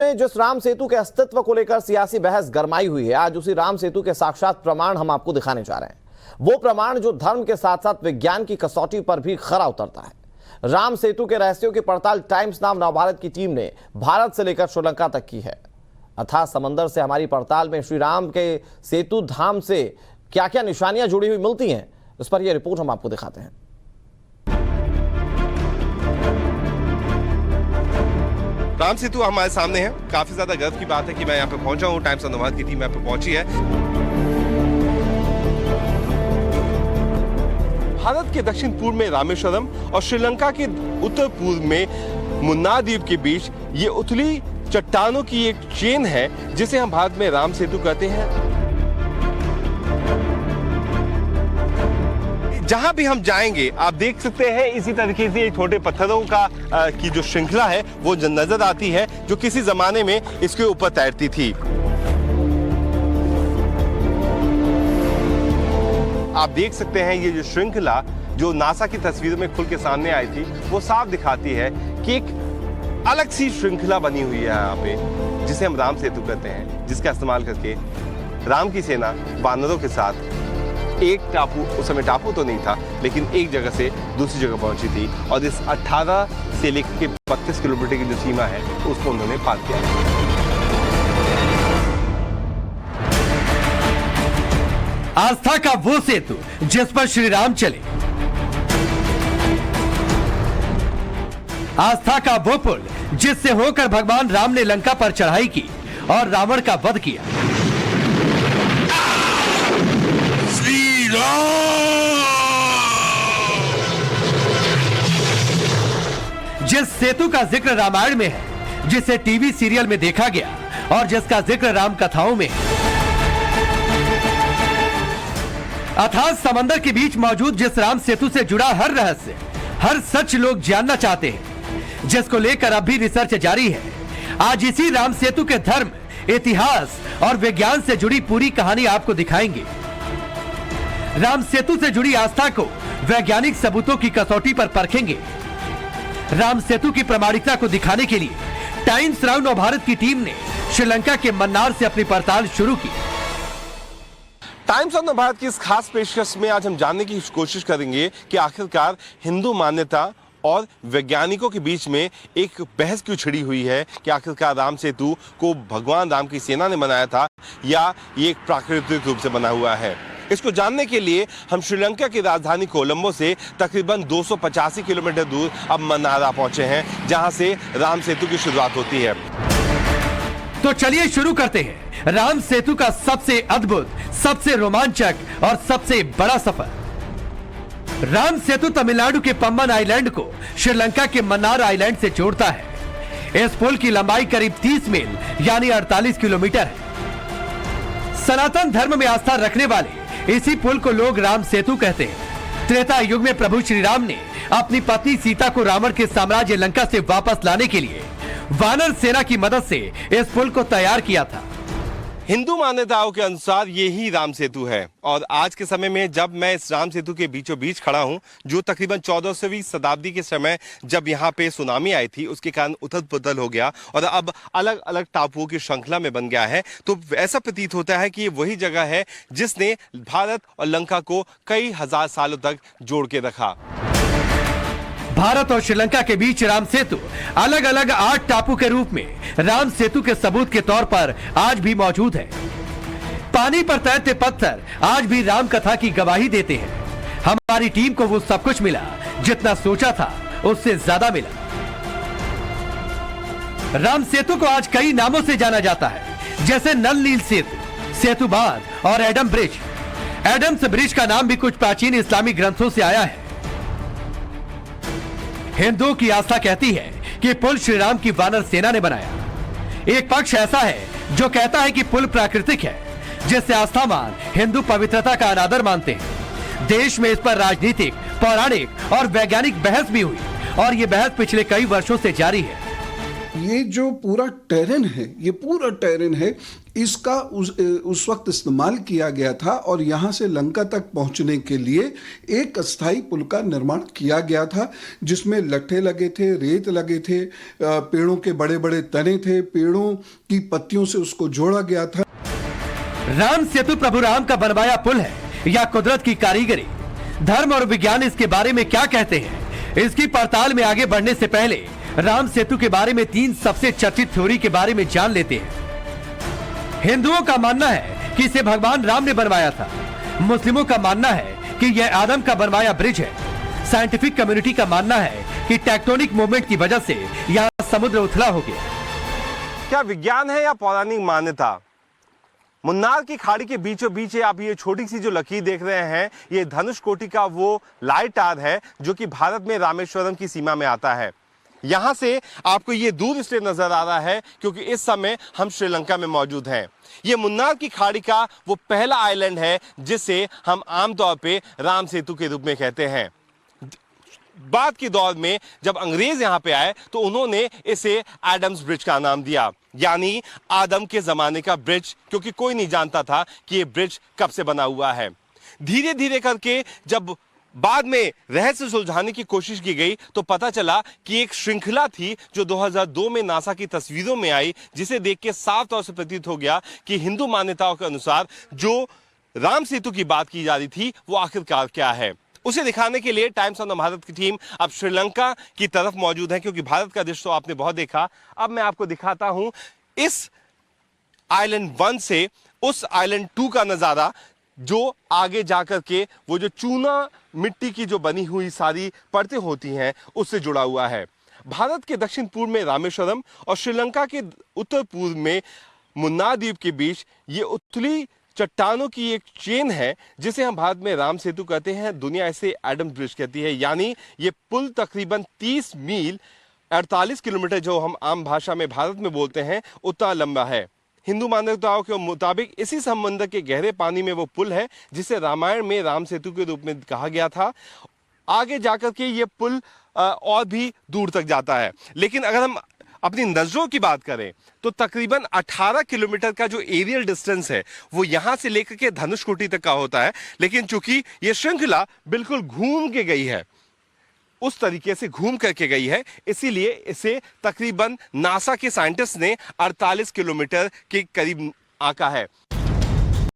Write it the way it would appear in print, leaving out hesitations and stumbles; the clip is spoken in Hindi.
में जिस राम सेतु के अस्तित्व को लेकर सियासी बहस गरमाई हुई है, आज उसी राम सेतु के साक्षात प्रमाण हम आपको दिखाने जा रहे हैं। वो प्रमाण जो धर्म के साथ साथ विज्ञान की कसौटी पर भी खरा उतरता है। राम सेतु के रहस्यों की पड़ताल टाइम्स नाम नवभारत की टीम ने भारत से लेकर श्रीलंका तक की है। अथाह समंदर से हमारी पड़ताल में श्री राम के सेतु धाम से क्या क्या निशानियां जुड़ी हुई मिलती हैं, इस पर यह रिपोर्ट हम आपको दिखाते हैं। राम सेतु हमारे सामने है। काफी ज्यादा गर्व की बात है कि मैं यहाँ पे पहुंचा हूँ। टाइम्स ऑफ नवभारत की टीम यहाँ पे पहुंची है। भारत के दक्षिण पूर्व में रामेश्वरम और श्रीलंका के उत्तर पूर्व में मुन्नार द्वीप के बीच ये उथली चट्टानों की एक चेन है जिसे हम भारत में राम सेतु कहते हैं। जहां भी हम जाएंगे आप देख सकते हैं इसी तरीके से छोटे पत्थरों की जो श्रृंखला है वो नजर आती है, जो किसी जमाने में इसके ऊपर तैरती थी। आप देख सकते हैं ये जो श्रृंखला जो नासा की तस्वीरों में खुल के सामने आई थी वो साफ दिखाती है कि एक अलग सी श्रृंखला बनी हुई है यहाँ पे, जिसे हम राम सेतु कहते हैं, जिसका इस्तेमाल करके राम की सेना वानरों के साथ एक टापू, उस समय टापू तो नहीं था लेकिन एक जगह से दूसरी जगह पहुंची थी और इस 18 से लेकर 32 किलोमीटर की जो सीमा है उसको उन्होंने पार किया। आस्था का वो सेतु जिस पर श्री राम चले, आस्था का वो पुल जिससे होकर भगवान राम ने लंका पर चढ़ाई की और रावण का वध किया। जिस सेतु का जिक्र रामायण में है, जिसे टीवी सीरियल में देखा गया और जिसका जिक्र राम कथाओं में है, अथाह समंदर के बीच मौजूद जिस राम सेतु से जुड़ा हर रहस्य, हर सच लोग जानना चाहते हैं, जिसको लेकर अब भी रिसर्च जारी है। आज इसी राम सेतु के धर्म, इतिहास और विज्ञान से जुड़ी पूरी कहानी आपको दिखाएंगे। राम सेतु से जुड़ी आस्था को वैज्ञानिक सबूतों की कसौटी पर परखेंगे। राम सेतु की प्रामाणिकता को दिखाने के लिए टाइम्स नाउ नवभारत की टीम ने श्रीलंका के मन्नार से अपनी पड़ताल शुरू की। टाइम्स ऑफ नवभारत की इस खास पेशकश में आज हम जानने की कोशिश करेंगे कि आखिरकार हिंदू मान्यता और वैज्ञानिकों के बीच में एक बहस क्यों छिड़ी हुई है कि आखिरकार राम सेतु को भगवान राम की सेना ने बनाया था या ये एक प्राकृतिक रूप से बना हुआ है। इसको जानने के लिए हम श्रीलंका की राजधानी कोलंबो से तकरीबन 285 किलोमीटर दूर अब मन्नार पहुंचे हैं, जहां से राम सेतु की शुरुआत होती है। तो चलिए शुरू करते हैं राम सेतु का सबसे अद्भुत, सबसे रोमांचक और सबसे बड़ा सफर। राम सेतु तमिलनाडु के पम्बन आइलैंड को श्रीलंका के मन्नार आइलैंड से जोड़ता है। इस पुल की लंबाई करीब 30 मील यानी 48 किलोमीटर है। सनातन धर्म में आस्था रखने वाले इसी पुल को लोग राम सेतु कहते हैं। त्रेता युग में प्रभु श्री राम ने अपनी पत्नी सीता को रावण के साम्राज्य लंका से वापस लाने के लिए वानर सेना की मदद से इस पुल को तैयार किया था। हिंदू मान्यताओं के अनुसार ये ही राम सेतु है और आज के समय में जब मैं इस राम सेतु के बीचों बीच खड़ा हूं, जो तकरीबन 14वीं शताब्दी के समय जब यहाँ पे सुनामी आई थी उसके कारण उथल पुथल हो गया और अब अलग अलग टापुओं की श्रृंखला में बन गया है, तो ऐसा प्रतीत होता है कि ये वही जगह है जिसने भारत और लंका को कई हजार सालों तक जोड़ के रखा। भारत और श्रीलंका के बीच राम सेतु अलग अलग 8 टापू के रूप में राम सेतु के सबूत के तौर पर आज भी मौजूद है। पानी पर तैरते पत्थर आज भी राम कथा की गवाही देते हैं। हमारी टीम को वो सब कुछ मिला जितना सोचा था उससे ज्यादा मिला। राम सेतु को आज कई नामों से जाना जाता है, जैसे नल नील सेतु, सेतु बांध और एडम ब्रिज। एडम्स ब्रिज का नाम भी कुछ प्राचीन इस्लामी ग्रंथों से आया है। हिंदुओं की आस्था कहती है कि पुल श्री राम की वानर सेना ने बनाया। एक पक्ष ऐसा है जो कहता है कि पुल प्राकृतिक है, जिससे आस्थावान हिंदू पवित्रता का अनादर मानते हैं। देश में इस पर राजनीतिक, पौराणिक और वैज्ञानिक बहस भी हुई और ये बहस पिछले कई वर्षों से जारी है। ये जो पूरा टेरेन है, ये पूरा टेरेन है, इसका उस वक्त इस्तेमाल किया गया था और यहाँ से लंका तक पहुँचने के लिए एक अस्थाई पुल का निर्माण किया गया था, जिसमें लट्ठे लगे थे, रेत लगे थे, पेड़ों के बड़े बड़े तने थे, पेड़ों की पत्तियों से उसको जोड़ा गया था। राम सेतु प्रभु राम का बनवाया पुल है या कुदरत की कारीगरी? धर्म और विज्ञान इसके बारे में क्या कहते हैं? इसकी पड़ताल में आगे बढ़ने से पहले राम सेतु के बारे में 3 सबसे चर्चित थ्योरी के बारे में जान लेते हैं। हिंदुओं का मानना है कि इसे भगवान राम ने बनवाया था। मुस्लिमों का मानना है कि यह आदम का बनवाया ब्रिज है। साइंटिफिक कम्युनिटी का मानना है कि टेक्टोनिक मूवमेंट की वजह से यहाँ समुद्र उथला हो गया। क्या विज्ञान है या पौराणिक मान्यता? मुन्नार की खाड़ी के बीचों बीच आप ये छोटी सी जो लकीर देख रहे हैं, ये धनुषकोटि का वो लाइट टार है जो कि भारत में रामेश्वरम की सीमा में आता है। यहां से आपको ये दूर इसलिए नजर आ रहा है क्योंकि इस समय हम श्रीलंका में मौजूद हैं। ये मुन्नार की खाड़ी का वो पहला आइलैंड है जिसे हम आमतौर पे राम सेतु के रूप में कहते हैं। बाद के दौर में जब अंग्रेज यहां पे आए तो उन्होंने इसे एडम्स ब्रिज का नाम दिया, यानी आदम के जमाने का ब्रिज, क्योंकि कोई नहीं जानता था कि ये ब्रिज कब से बना हुआ है। धीरे धीरे करके जब बाद में रहस्य सुलझाने की कोशिश की गई तो पता चला कि एक श्रृंखला थी जो 2002 में नासा की तस्वीरों में आई, जिसे देख के साफ तौर से प्रतीत हो गया कि हिंदू मान्यताओं के अनुसार जो राम सेतु की बात की जा रही थी वो आखिरकार क्या है। उसे दिखाने के लिए टाइम्स ऑफ द भारत की टीम अब श्रीलंका की तरफ मौजूद है, क्योंकि भारत का दृश्य तो आपने बहुत देखा। अब मैं आपको दिखाता हूं इस आइलैंड 1 से उस आइलैंड 2 का नजारा, जो आगे जाकर के वो जो चूना मिट्टी की जो बनी हुई सारी परतें होती हैं उससे जुड़ा हुआ है। भारत के दक्षिण पूर्व में रामेश्वरम और श्रीलंका के उत्तर पूर्व में मुन्नार द्वीप के बीच ये उथली चट्टानों की एक चेन है जिसे हम भारत में राम सेतु कहते हैं, दुनिया इसे एडम ब्रिज कहती है। यानी ये पुल तकरीबन 30 मील 48 किलोमीटर, जो हम आम भाषा में भारत में बोलते हैं, उतना लंबा है। हिंदू मान्यताओं के मुताबिक इसी समंदर के गहरे पानी में वो पुल है जिसे रामायण में राम सेतु के रूप में कहा गया था। आगे जाकर के ये पुल और भी दूर तक जाता है, लेकिन अगर हम अपनी नजरों की बात करें तो तकरीबन 18 किलोमीटर का जो एरियल डिस्टेंस है वो यहां से लेकर के धनुषकोटि तक का होता है। लेकिन चूंकि ये श्रृंखला बिल्कुल घूम के गई है, उस तरीके से घूम करके गई है, इसीलिए इसे तकरीबन नासा के साइंटिस्ट ने 48 किलोमीटर के करीब आंका है।